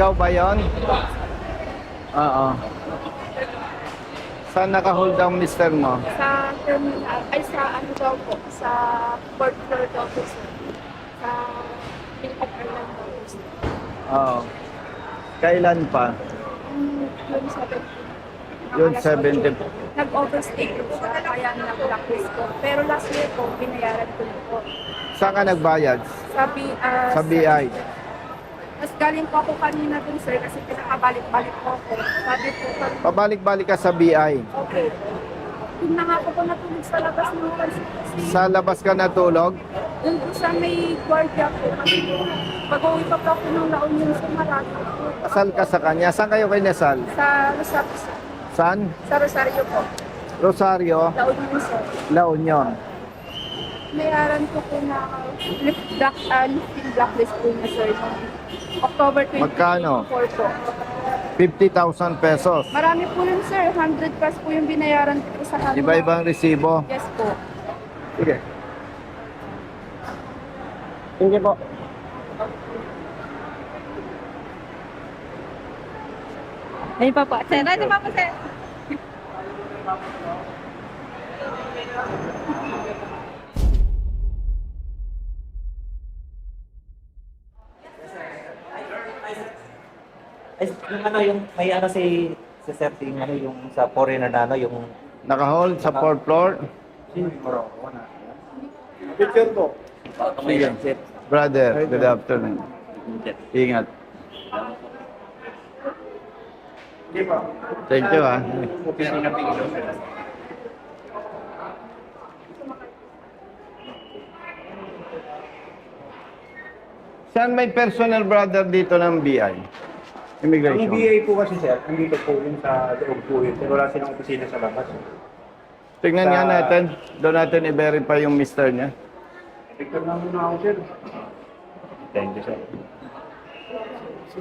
Ikaw ba yon? Oo. Saan naka-hold ang mister mo? Sa terminal, ay sa ano daw po, sa fourth floor daw po sir. Sa Philippine Airlines daw po sir. Oo. Kailan pa? Yung 17. Yun, 70. Nag-overstay po siya, kaya nag-blacklist ko. Pero last year po, binayaran ko na po. Saan ka nagbayad? Sa BI. Mas galing po ako kanina dun sir, kasi pinakabalik-balik po ako. Sabi po, Pabalik-balik ka sa BI. okay. Yung na nga po po natulog sa labas ng kasi Sa labas ka natulog? yung po sa may guardia po. Kasi pag-uwi pa po ako ng La Union sa Marata po. Kasal ka sa kanya. Saan kayo kinasal? Sa Rosario, sir. Saan? Sa Rosario po. Rosario, La Union sir. La Union. Mayaran ko po na lifting blacklist po na sir. Noong October 2024 Magkano? po. 50,000 pesos. Marami po yun sir. 100 plus po yung binayaran ko po sa kanila. Iba-ibang resibo. Yes po. Sige. Sige po. Ayun pa po. Sir, ano pa po sir? Ay, yung ano, yung may ano si Sir, yung ano, yung sa foreigner na ano, yung Naka-hold sa 4th floor. picture po. Sige. Brother, good afternoon. Ingat. Thank you, ah. Saan may personal brother dito ng BI? Ang Immigration. BA po kasi sir, nandito po yun sa loob po yun. Pero wala silang opisina sa labas. Tingnan nga natin. Doon natin i-verify yung mister niya. Picture na muna ako sir. Thank you, sir.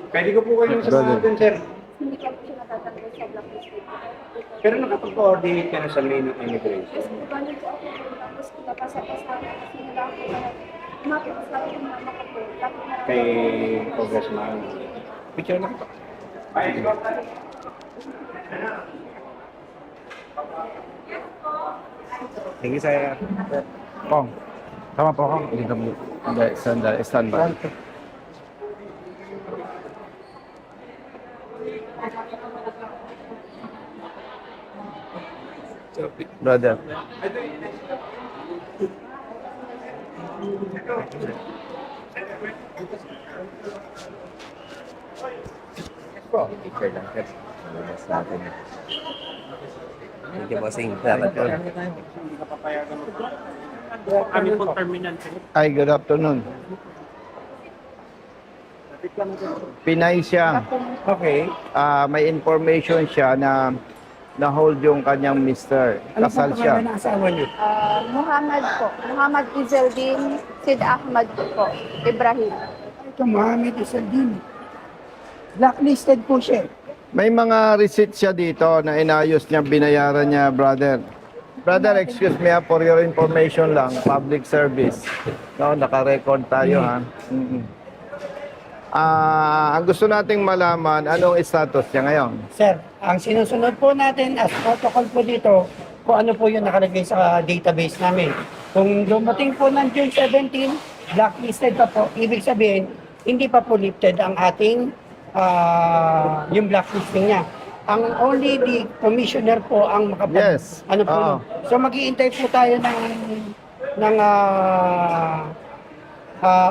Pwede ko po kayo sa Brother. mga dun sir. Hindi ka po siya natatanggal sa blacklist. Pero nakapag-coordinate ka na sa main of immigration. Yes po, galing po ako po. Tapos pinapasa-pasa kasi nila ako na umapit sa akin ng mama ko po. Tapos na Kay Congressman. Picture na po. Thank you, sir. Kong. Tama po, Kong. Hindi, sandali. Standby. Brother. Picture lang, sir. Labas natin. Thank you, bossing. Salamat po. Kami po terminal sir. Ay, good afternoon. Pinay siya. Okay. May information siya na na-hold yung kanyang mister. Kasal siya. ng asawa niyo? Muhammad po. Muhammad Izeldin Sid Ahmad po. Ibrahim. Ito, Mohamed Isaldin. Blacklisted po siya. May mga receipt siya dito na inayos niya, binayaran niya, brother. Brother, excuse me for your information lang, public service. No, naka-record tayo ha. Ang gusto nating malaman, anong status niya ngayon? Sir, ang sinusunod po natin as protocol po dito, kung ano po yung nakalagay sa database namin. Kung dumating po ng June 17, blacklisted pa po, ibig sabihin, hindi pa po lifted ang ating yung blacklisting niya. Ang only the commissioner po ang makapag Yes. ano po. Oo. So mag-iintay po tayo ng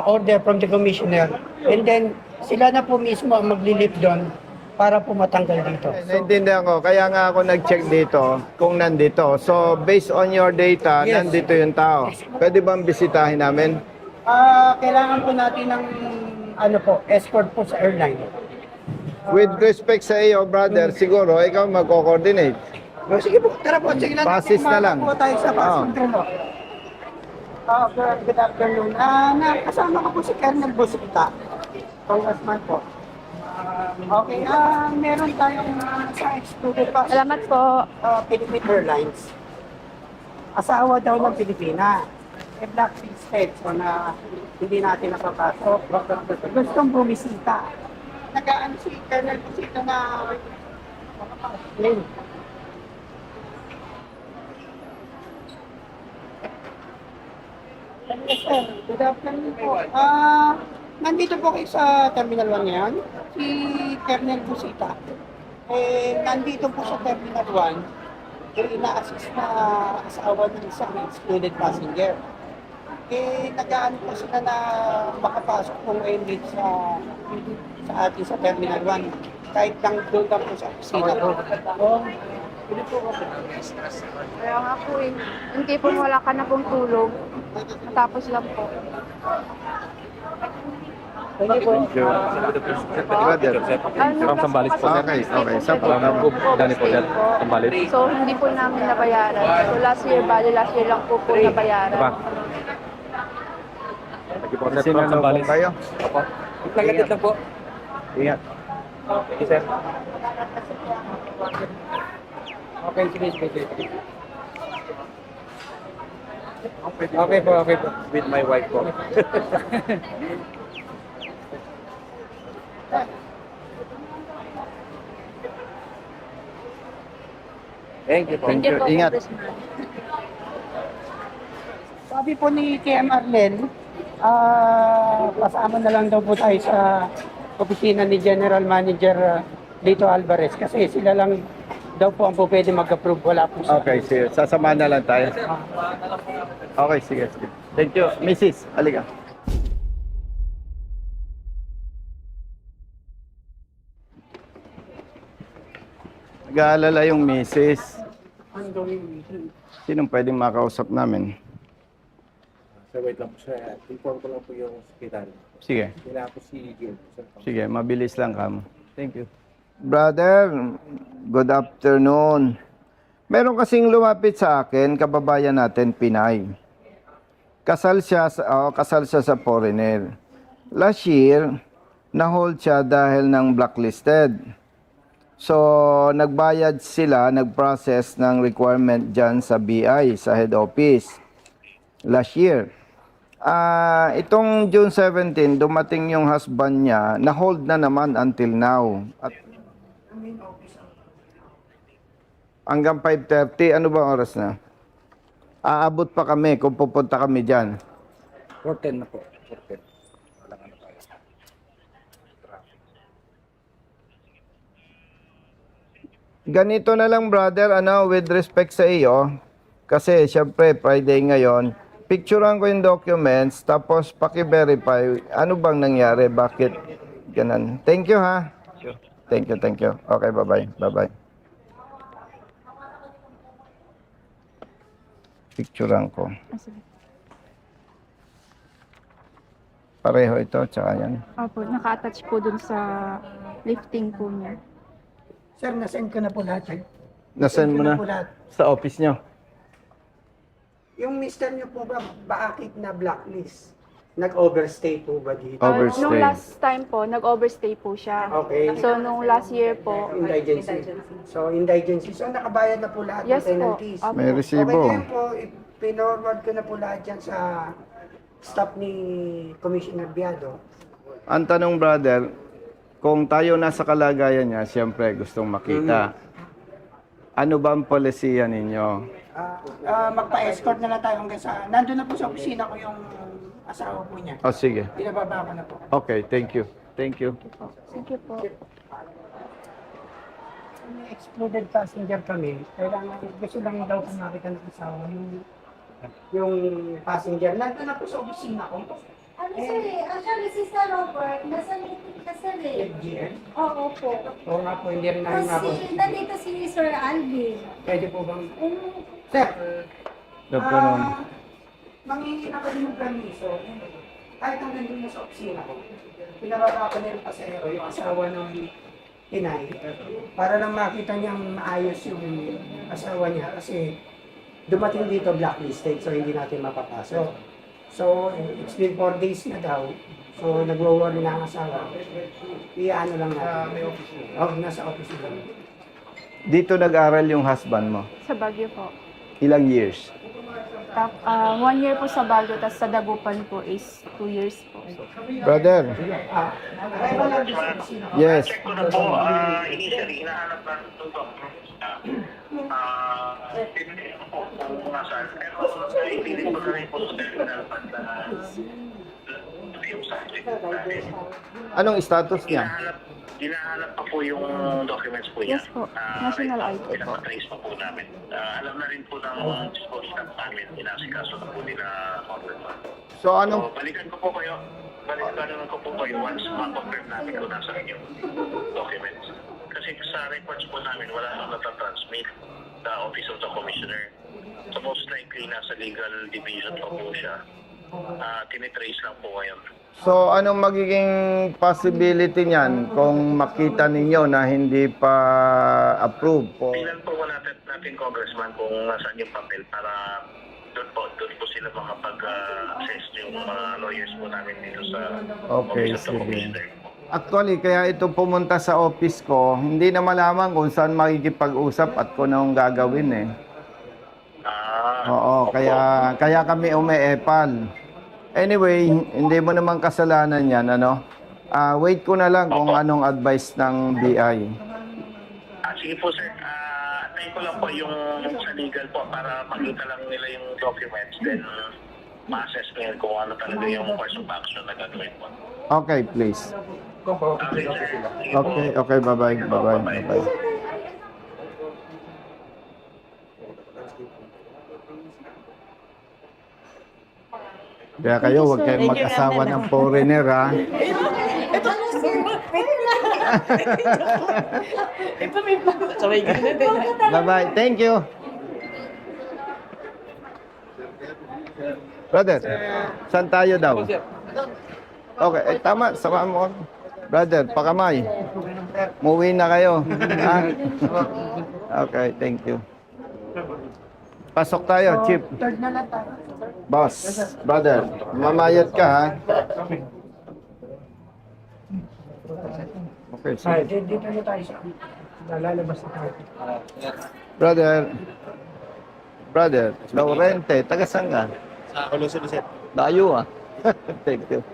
order from the commissioner, and then sila na po mismo ang maglilip doon para po matanggal dito. Naintindihan ko, kaya nga ako nag-check dito kung nandito. So, based on your data, Yes. nandito yung tao. Pwede bang bisitahin namin? Kailangan po natin ng ano po, escort po sa airline. With respect sa iyo, brother, siguro ikaw magko-coordinate. Sige po, tara po, sige lang. Passes na lang. Po tayo sa pass Oo. control po. Good afternoon. Kasama ko po si Colonel Busita, Congressman po. Okay, meron tayong sa excluded pa. Salamat po. Philippine Airlines. Asawa daw ng Pilipina. Blacklisted, so na hindi natin napapasok. Gustong bumisita. nag-ano si Colonel Busito na lane. Yes, sir. Good afternoon po. Nandito po kayo sa Terminal 1 ngayon. Si Colonel Busita. Nandito po sa Terminal 1, ina-assist na asawa ng isang excluded passenger. Nag-aano po sila na makapasok po ngayon dito sa atin sa Terminal 1. Kahit lang doon lang po sa opisina po. Kaya nga po eh. Yung tipong wala ka na pong tulog. Matapos lang po. Thank you. Brother. From Sambales po, sir. Okay. Sa Dani po, sir. Sambales. So, hindi po namin nabayaran. So, last year lang po nabayaran. Diba? Thank you po, sir. From Sinalo po Sambales. kayo. Opo. Lagatid lang po. Ingat. Okay, sir. Okay, sige. Okay po. With my wife po. Thank you. Thank you po, Ingat. Congressman. Sabi po ni KM Arlen, pasama na lang daw po tayo sa opisina ni General Manager Lito Alvarez kasi sila lang daw po ang po pwede mag-approve, wala po sa... Okay, sige. Sasama na lang tayo. Okay, sige. Thank you. Mrs. Halika. Nag-aalala yung Mrs. Sinong pwedeng makausap namin? Sir, wait lang po sir. Inform ko lang po yung secretary. Sige. Kailangan po si Gil. Sir, Sige, mabilis lang kamo. Thank you. Brother, good afternoon. Meron kasing lumapit sa akin, kababayan natin, Pinay. Kasal siya sa foreigner. Last year, na-hold siya dahil ng blacklisted. So, nagbayad sila, nag-process ng requirement dyan sa BI, sa head office, last year. Itong June 17, dumating yung husband niya, na-hold na naman until now. At hanggang 5:30, ano ba oras na? Aabot pa kami kung pupunta kami dyan. 410 na po. 410. Walang ano tayo. Ganito na lang brother, with respect sa iyo, kasi syempre Friday ngayon, picturean ko yung documents, tapos paki-verify ano bang nangyari, bakit ganun. Thank you ha. Thank you. Okay, bye-bye. Picturean ko. Pareho ito, tsaka yan. Opo, naka-attach po dun sa lifting po niya. Sir, nasend ko na po lahat. Nasend mo na Po lahat. sa office nyo. Yung mister niyo po ba, bakit na blacklist? Nag-overstay po ba dito? Overstay. Nung last time po, nag-overstay po siya. Okay. So, nung last year po, Indigency. So, indigency. So, nakabayad na po lahat yes ng po. penalties. Opo. May Okay, resibo. ngayon po, pinorward ko na po lahat dyan sa staff ni Commissioner Biado. Ang tanong brother, kung tayo nasa kalagayan niya, siyempre gustong makita. Ano ba ang polisiya ninyo? Magpa-escort na lang tayo hanggang sa... Nandun na po sa opisina ko yung asawa po niya. O sige. Pinababa ko na po. Okay, thank you. Thank you po. May excluded passenger kami. Kailangan, gusto lang daw po makita ng asawa yung passenger. Nandun na po sa opisina ko. Ano sir eh, actually si Sir Robert, nasa meeting ka sir eh. FGM. Oo po. Oo nga po, hindi rin namin ako. Kasi nandito si Sir Alvin. Pwede po bang... Sir, mangingin ako din ng permiso. Kahit ang nandun na sa opisina ko, pinababa ko na yung pasero, yung asawa ng inay, para lang makita niyang maayos yung asawa niya kasi dumating dito blacklisted so hindi natin mapapasok. So, it's been 4 days na daw. So, nagwo-worry na ang asawa. Iyaano lang natin. May office mo? Nasa office lang. Dito nag-aral yung husband mo. Sa Baguio po. Ilang years? 1 year po sa Baguio, tapos sa Dagupan po is 2 years po. Brother, yes. Check ko na po, initially, hinahanap natin itong documents na hindi ko po kung nasaan. Pero naipilit ko na rin po sa terminal pag yung subject natin. Anong status niya? Hinahanap pa po yung documents po niya. Yes po, national ID po. Pinapatrace pa po namin. Alam na rin po ng disposal staff namin, inasikaso na po nila Congressman. So anong So, balikan ko po kayo. Balikan ko po kayo once ma-confirm namin kung nasaan yung documents. Kasi sa records po namin, wala nang natatransmit sa Office of the Commissioner. So most likely, nasa legal division pa po siya. Tinitrace lang po ngayon. So, anong magiging possibility niyan kung makita ninyo na hindi pa approve po? Tingnan po natin, Congressman, kung nasaan yung papel para doon po sila makapag-assess yung mga lawyers po namin dito sa Okay, Office of the sige. Commissioner. Actually, kaya ito pumunta sa office ko, hindi na malaman kung saan makikipag-usap at kung anong gagawin eh. Oo, kaya kami umeepal. Anyway, hindi mo naman kasalanan yan, ano? Wait ko na lang kung anong advice ng BI. Sige po, sir. Antayin ko lang po yung sa legal po para makita lang nila yung documents. Then, ma-assess nila kung ano talaga yung course of action na gagawin po. Okay, please. Okay, sir. Sige po. Okay, bye-bye. Bye-bye. Kaya kayo, huwag kayong mag-asawa ng foreigner, ha? Bye-bye. Thank you. Brother, saan tayo daw? Okay, tama. Sama mo. Brother, pakamay. Muwi na kayo. Ha? Okay, thank you. Pasok tayo, Chief. Third na lang tayo. Boss, brother, mamayat ka, ha? Okay, Ay, sige. dito na tayo sa lalabas na tayo. Brother, Laurente, taga saan ka? Sa Luzon, sir. Layo, ah. Thank you.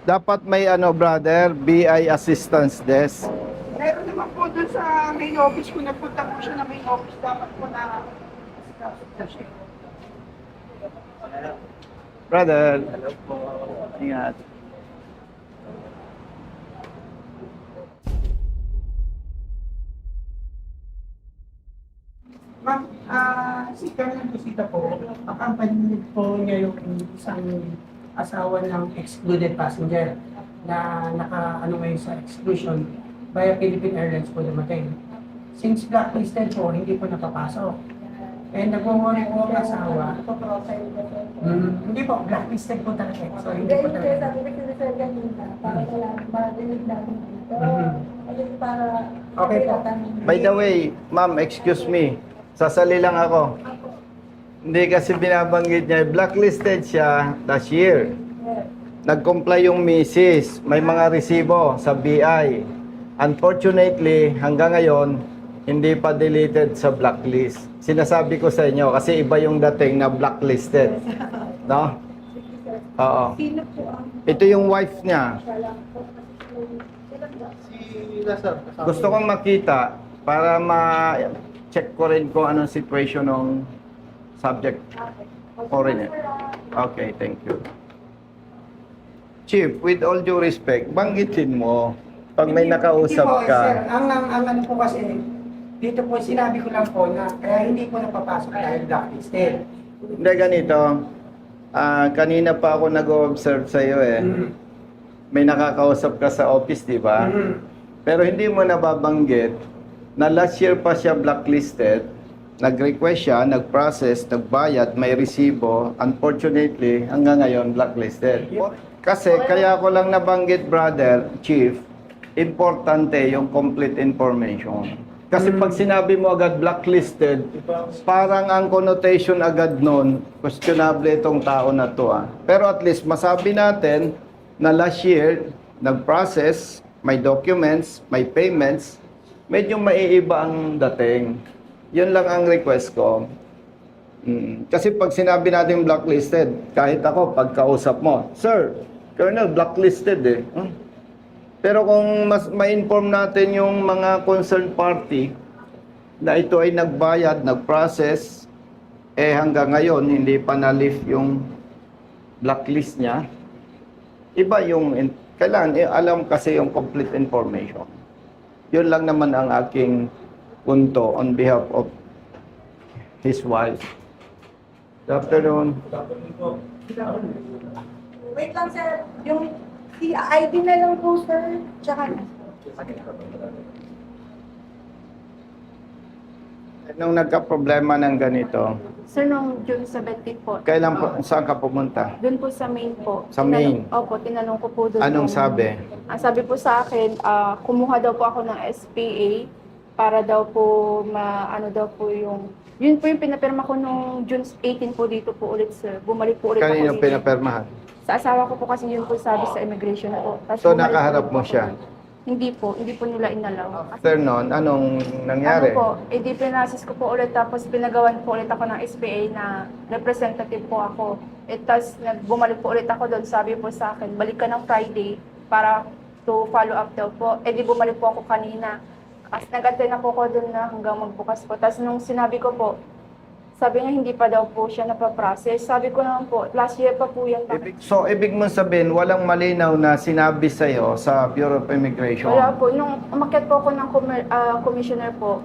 Dapat may brother, BI assistance desk. Meron naman po doon sa main office, kung nagpunta po siya na main office, dapat po na siya. Brother. Ingat. Ma'am, si Colonel Busita po, accompanied po niya yung isang asawa ng excluded passenger na ngayon sa exclusion via Philippine Airlines po dumating. Since blacklisted po, hindi po napapasok. And nag-worry po ang asawa. Hindi po, blacklisted po talaga. So, hindi po talaga. Sabi ko si Sir kanina, para wala, marinig namin dito. Ayun, para Okay po. By the way, ma'am, excuse me. Sasali lang ako. Hindi kasi binabanggit niya. Blacklisted siya last year. Nag-comply yung misis. May mga resibo sa BI. Unfortunately, hanggang ngayon, hindi pa deleted sa blacklist. Sinasabi ko sa inyo kasi iba yung dating na blacklisted. No? Oo. Sino po ang Ito yung wife niya. Gusto kong makita para ma-check ko rin kung anong situation ng subject foreigner. Okay, thank you. Chief, with all due respect, banggitin mo pag may nakausap Hindi po, ka. Sir, ang ano po kasi, dito po sinabi ko lang po na kaya hindi po napapasok dahil blacklisted. Hindi ganito. Kanina pa ako nag-observe sa iyo eh. May nakakausap ka sa office, di ba? Pero hindi mo nababanggit na last year pa siya blacklisted, nag-request siya, nag-process, nagbayad, may resibo. Unfortunately, hanggang ngayon blacklisted. Kasi kaya ko lang nabanggit, brother, chief, importante yung complete information. Kasi pag sinabi mo agad blacklisted, parang ang connotation agad nun, questionable itong tao na to. Pero at least masabi natin na last year, nag-process, may documents, may payments, medyo maiiba ang dating. Yun lang ang request ko. Kasi pag sinabi natin blacklisted, kahit ako, pagkausap mo, Sir, Colonel, blacklisted eh. Pero kung mas ma-inform natin yung mga concerned party na ito ay nagbayad, nag-process, hanggang ngayon hindi pa na-lift yung blacklist niya, iba yung, kailangan alam kasi yung complete information. Yun lang naman ang aking punto on behalf of his wife. Good afternoon. Wait lang, sir. Yung ID na lang po, sir. Tsaka na. Nung nagka-problema ng ganito, Sir, nung June 17 po. kailan po, saan ka pumunta? Doon po sa main po. Sa main? Opo, tinanong ko po doon. Anong kung- sabi? Ang sabi po sa akin, kumuha daw po ako ng SPA para daw po ano daw po yung... Yun po yung pinapirma ko nung June 18 po dito po ulit, sir. Bumalik po ulit Kanino ako dito. pinapermahan? Sa asawa ko po kasi yun po sabi sa immigration po. Tapos So, bumalik nakaharap po mo ako siya? dito. Hindi po nila inalaw. After nun, anong nangyari? Ano po, edi pinasis ko po ulit tapos pinagawan po ulit ako ng SPA na representative po ako. Tapos bumalik po ulit ako doon, sabi po sa akin, balik ka ng Friday para to follow up daw po. Edi bumalik po ako kanina. As nag-attend na po ako doon na hanggang magbukas po. Tapos nung sinabi ko po, sabi niya hindi pa daw po siya napaprocess. Sabi ko naman po, last year pa po yan. So, ibig mong sabihin, walang malinaw na sinabi sa'yo sa Bureau of Immigration? Wala po. Nung umakyat po ako ng commissioner po,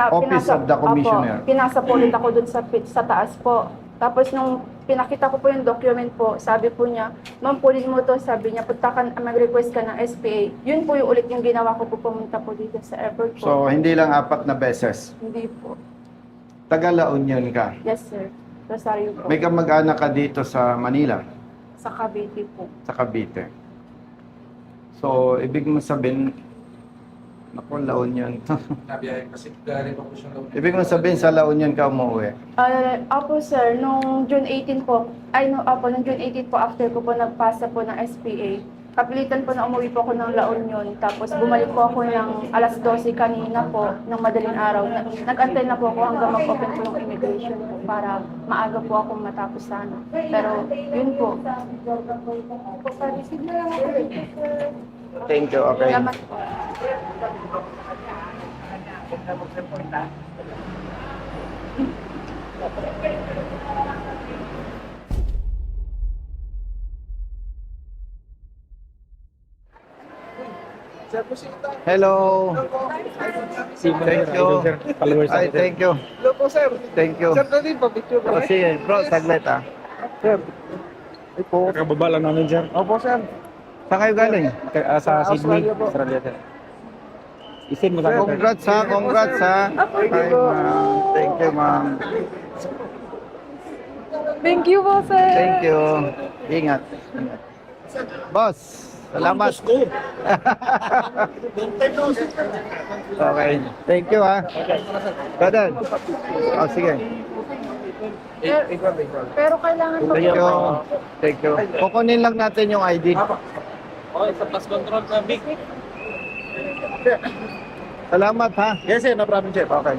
Office of the Commissioner. Opo, pinasa po ulit ako dun sa taas po. Tapos nung pinakita ko po yung document po, sabi po niya, ma'am, pulin mo to, sabi niya, punta ka, mag-request ka ng SPA. Yun po yung ulit yung ginawa ko po, pumunta po dito sa airport po. So, hindi lang 4 na beses. Hindi po. Taga La Union ka. Yes, sir. Rosario po. May kamag-anak ka dito sa Manila, Sa Cavite po. sa Cavite. So, ibig mong sabihin, naku, La Union. Nabiyahe kasi galing pa po siya lang. Ibig mong sabihin, sa La Union ka umuwi. Opo, sir. Nung June 18 po, nung June 18 po, after ko po nagpasa po ng SPA, kapilitan po na umuwi po ako ng La Union. Tapos bumalik po ako ng alas 12 kanina po, ng madaling araw. Nag-antay na po ako hanggang mag-open po yung immigration po para maaga po akong matapos sana. Pero yun po. Receive na lang ako dito, sir. Thank you, okay. Salamat po. Hello. Thank you. Ay, thank you. Hello po, sir. Thank you. Sir, dali pa, picture pa. Kasi, bro, saglit Sir. Ay po. Kakababa lang namin, sir. Opo, sir. Saan kayo galing? Sa Sydney, Australia, sir. Isin mo lang, sir. Congrats ha, congrats ha. Hi, ma'am. Thank you, ma'am. Thank you po, sir. Thank you. Ingat. Boss, salamat. Okay. Thank you ha. Brother. Oh, sige. Pero kailangan po. Thank you. Thank you. Kukunin lang natin yung ID. Okay, sa plus control na big. Salamat ha. Yes, sir. No problem, sir. Okay.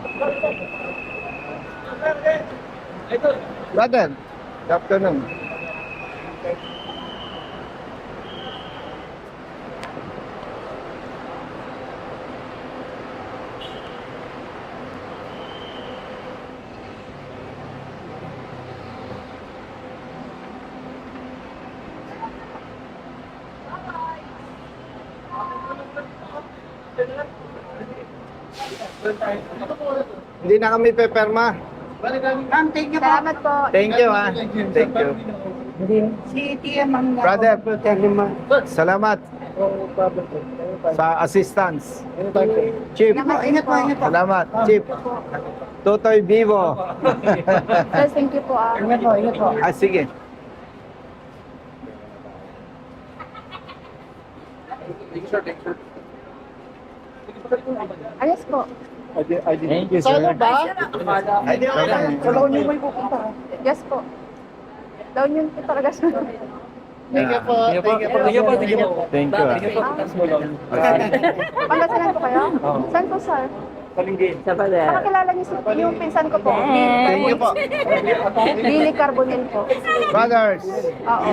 Brother, good afternoon. Hindi na kami peperma. Ma'am, thank you po. Salamat po. Thank you ha. Thank you. Si TM ang Brother. naman. Salamat sa assistance. Chief. Ingat po, ingat po. Salamat. Chief. Totoy Vivo. Yes, thank you po. Ingat po, ingat po. Ah, sige. Thank you, sir. Thank you, sir. Ayos po. Thank you, sir. Solo ba? Sa La Union may pupunta. Yes po. Daw yun po talaga siya. Thank you po. Thank you po. Thank you po. Thank you po. Thank you. Pangasinan po kayo? Saan po, sir? Pakakilala niyo yung pinsan ko po. Thank you po. Billy Carbonell po. Brothers, Oo.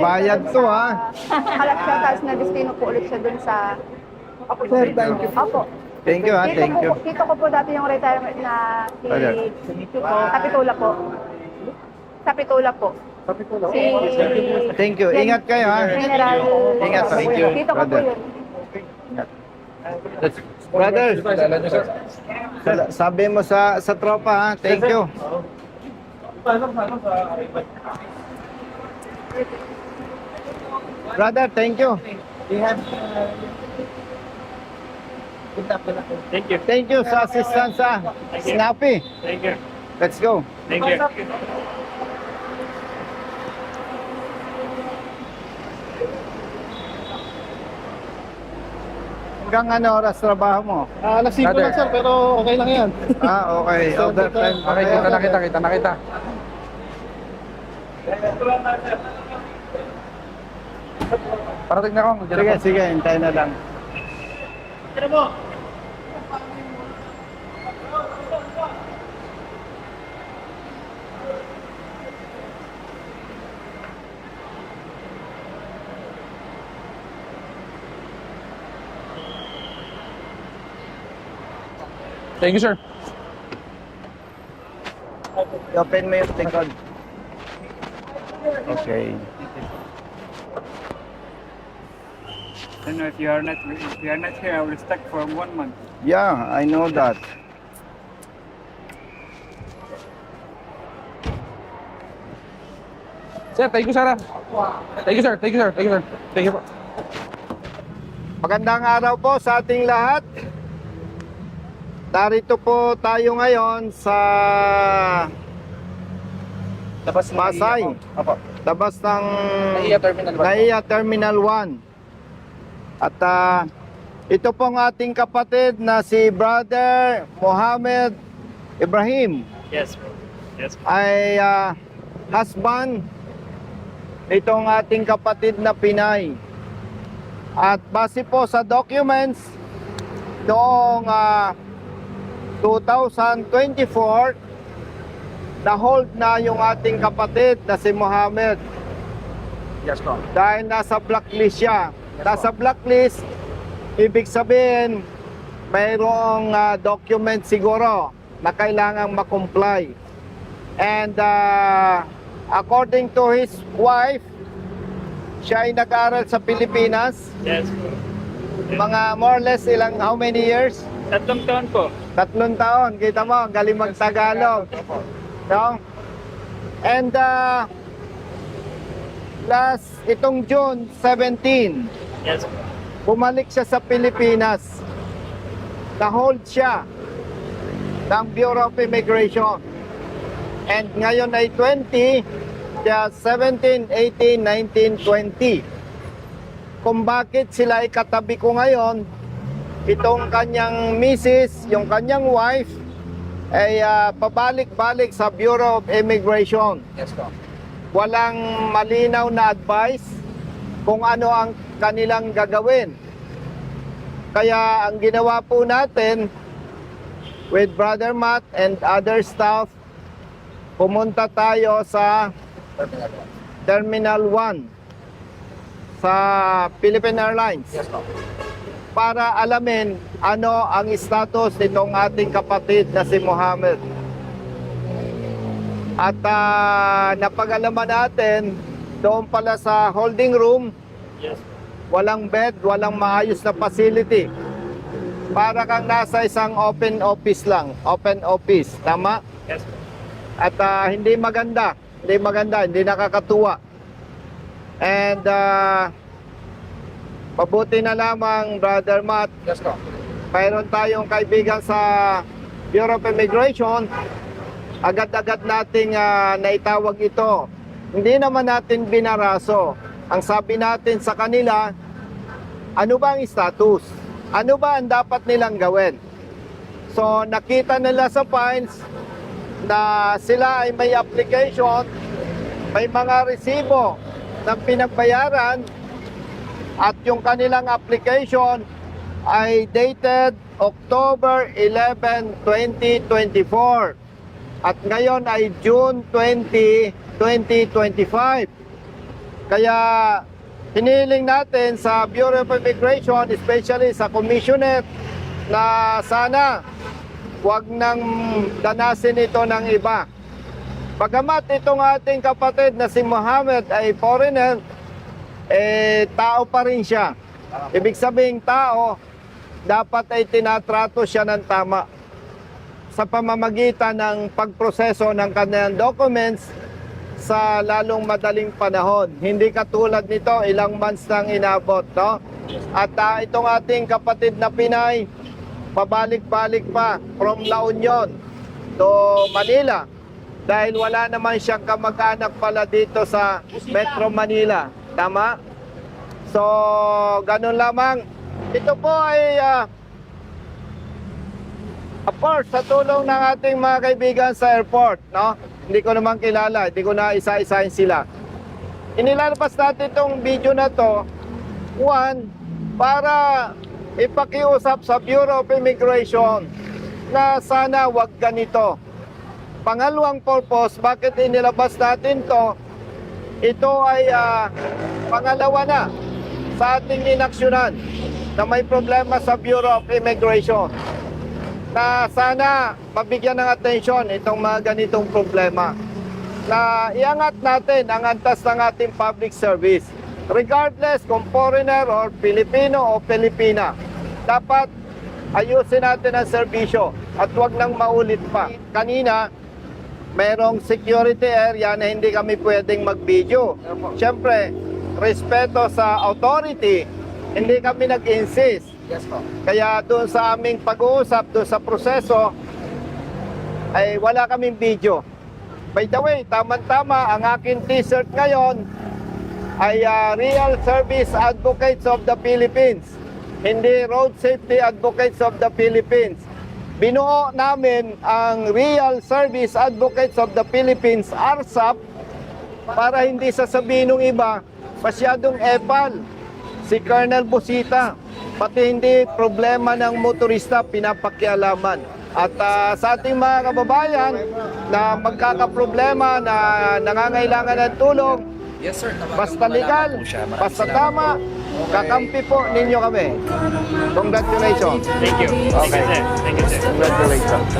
bayad to, ha? Halap siya, tapos na-destino po ulit siya dun sa... Sir, thank you. Opo. Thank you, ha? Thank you. Dito ko po dati yung retirement na si Brother. Kapitula po. Kapitula po. Si Thank you. Ingat kayo, ha? General. Ingat. Thank you, Dito ko po brother. yun. Brothers, sabi mo sa tropa, ha? Thank you. Brother, thank you. Thank you. Thank you sa assistance, ha? Snappy. Thank you. Let's go. Thank you. Hanggang ano oras trabaho mo? Alas 5 lang sir, pero okay lang yan. Okay. Overtime. Okay, kita na kita. Parating na ako. Sige, sige. Hintayin na lang. Thank you, sir. I-open mo yung likod. Okay. Then if you are not here, I will stuck for 1 month. Yeah, I know that. Sir, thank you, sir. Thank you, sir. Thank you, sir. Thank you, sir. Thank you po. Magandang araw po sa ating lahat. Narito po tayo ngayon sa Pasay. Labas ng NAIA Terminal 1. At ito pong ating kapatid na si Brother Mohammed Ibrahim. Yes, bro. Yes. Ay husband nitong ating kapatid na Pinay. At base po sa documents noong 2024, na-hold na yung ating kapatid na si Mohammed. Yes, po. Dahil nasa blacklist siya. Nasa blacklist, ibig sabihin, mayroong document siguro na kailangang makomply. And according to his wife, siya ay nag-aaral sa Pilipinas. Yes, bro. Mga more or less how many years? 3 taon po. 3 taon. Kita mo, ang galing mag-Tagalog. No? And itong June 17, Yes, bro. bumalik siya sa Pilipinas. Na-hold siya ng Bureau of Immigration. And ngayon ay 20, kaya 17, 18, 19, 20. Kung bakit sila ay katabi ko ngayon, itong kanyang misis, yung kanyang wife, ay pabalik-balik sa Bureau of Immigration. Yes, po. Walang malinaw na advice kung ano ang kanilang gagawin. Kaya ang ginawa po natin with Brother Matt and other staff, pumunta tayo sa Terminal 1 sa Philippine Airlines. Yes, po. Para alamin ano ang status nitong ating kapatid na si Mohammed. At napag-alaman natin, doon pala sa holding room, Yes. walang bed, walang maayos na facility. Para kang nasa isang open office lang, open office, tama? Yes, bro. At hindi maganda, hindi nakakatuwa. And mabuti na lamang, Brother Matt, Yes, po. mayroon tayong kaibigan sa Bureau of Immigration, agad-agad nating naitawag ito. Hindi naman natin binaraso. Ang sabi natin sa kanila, ano ba ang status? ano ba ang dapat nilang gawin. So nakita nila sa fines na sila ay may application, may mga resibo ng pinagbayaran at yung kanilang application ay dated October 11, 2024 at ngayon ay June 20, 2025. Kaya hinihiling natin sa Bureau of Immigration, especially sa Commissioner, na sana huwag nang danasin ito ng iba. Bagamat itong ating kapatid na si Mohammed ay foreigner, tao pa rin siya. Ibig sabihin tao, dapat ay tinatrato siya ng tama sa pamamagitan ng pagproseso ng kanilang documents sa lalong madaling panahon. Hindi katulad nito, ilang months nang inabot, no? At itong ating kapatid na Pinay, pabalik-balik pa from La Union to Manila dahil wala naman siyang kamag-anak pala dito sa Metro Manila. Tama? So, ganun lamang. Ito po ay of course, sa tulong ng ating mga kaibigan sa airport, no? Hindi ko naman kilala, hindi ko na isa-isahin sila. Inilalabas natin itong video na to, one, para ipakiusap sa Bureau of Immigration na sana wag ganito. Pangalawang purpose, bakit inilabas natin to, ito ay pangalawa na sa ating inaksyonan na may problema sa Bureau of Immigration. Na sana mabigyan ng atensyon itong mga ganitong problema. Na iangat natin ang antas ng ating public service. Regardless kung foreigner or Filipino o Pilipina, dapat ayusin natin ang serbisyo at wag nang maulit pa. Kanina, mayroong security area na hindi kami pwedeng mag-video. Siyempre, respeto sa authority, hindi kami nag-insist. Kaya doon sa aming pag-uusap, doon sa proseso, ay wala kaming video. By the way, tama-tama, ang aking t-shirt ngayon ay Real Service Advocates of the Philippines, hindi Road Safety Advocates of the Philippines. Binuo namin ang Real Service Advocates of the Philippines, RSAP, para hindi sasabihin ng iba, masyadong epal si Colonel Busita, pati hindi problema ng motorista pinapakialaman. At sa ating mga kababayan na magkakaproblema na nangangailangan ng tulong, basta legal, basta tama, kakampi po ninyo kami. Congratulations. Thank you. Okay. Thank you, sir. Congratulations.